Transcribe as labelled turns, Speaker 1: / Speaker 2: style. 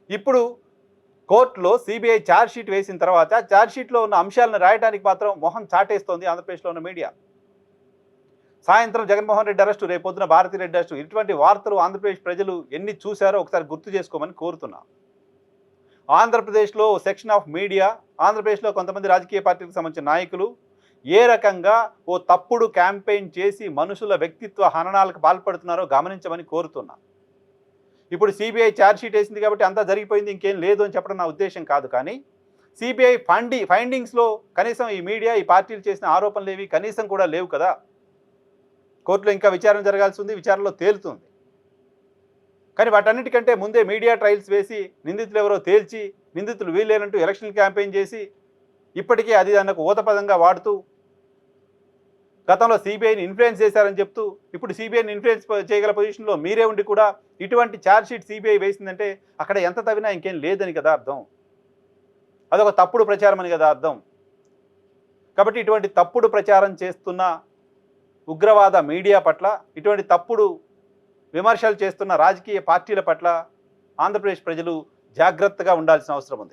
Speaker 1: ఇప్పుడు కోర్టులో CBI chargesheet వేసిన తర్వాత ఛార్జ్‌షీట్‌లో ఉన్న అంశాలను రాయడానికి మాత్రం మొహం చాటేస్తోంది ఆంధ్రప్రదేశ్‌లో ఉన్న మీడియా. సాయంత్రం జగన్మోహన్ రెడ్డి అరెస్టు, రేపొద్దున భారతిరెడ్డి అరెస్టు, ఇటువంటి వార్తలు ఆంధ్రప్రదేశ్ ప్రజలు ఎన్ని చూశారో ఒకసారి గుర్తు చేసుకోమని కోరుతున్నా. ఆంధ్రప్రదేశ్లో సెక్షన్ ఆఫ్ మీడియా, ఆంధ్రప్రదేశ్లో కొంతమంది రాజకీయ పార్టీలకు సంబంధించిన నాయకులు ఏ రకంగా ఓ తప్పుడు క్యాంపెయిన్ చేసి మనుషుల వ్యక్తిత్వ హననాలకు పాల్పడుతున్నారో గమనించమని కోరుతున్నా. ఇప్పుడు సిబిఐ ఛార్జ్‌షీట్ వేసింది కాబట్టి అంతా జరిగిపోయింది, ఇంకేం లేదు అని చెప్పడం నా ఉద్దేశం కాదు. కానీ సిబిఐ ఫైండింగ్స్‌లో కనీసం ఈ మీడియా, ఈ పార్టీలు చేసిన ఆరోపణలేవి కనీసం కూడా లేవు కదా. కోర్టులో ఇంకా విచారణ జరగాల్సి ఉంది, విచారణలో తేలుతుంది. కానీ వాటన్నిటికంటే ముందే మీడియా ట్రయల్స్ వేసి నిందితులు ఎవరో తేల్చి, నిందితులు వీళ్ళేనంటూ ఎలక్షన్ క్యాంపెయిన్ చేసి, ఇప్పటికీ అది దానికి ఊతపదంగా వాడుతూ, గతంలో సిబిఐని ఇన్ఫ్లుయెన్స్ చేశారని చెప్తూ, ఇప్పుడు సిబిఐని ఇన్ఫ్లుయెన్స్ చేయగల పొజిషన్లో మీరే ఉండి కూడా ఇటువంటి ఛార్జ్‌షీట్ సిబిఐ వేసిందంటే అక్కడ ఎంత తవ్వినా ఇంకేం లేదని కదా అర్థం. అదొక తప్పుడు ప్రచారం అని కదా అర్థం. కాబట్టి ఇటువంటి తప్పుడు ప్రచారం చేస్తున్న ఉగ్రవాద మీడియా పట్ల, ఇటువంటి తప్పుడు విమర్శలు చేస్తున్న రాజకీయ పార్టీల పట్ల ఆంధ్రప్రదేశ్ ప్రజలు జాగ్రత్తగా ఉండాల్సిన అవసరం ఉంది.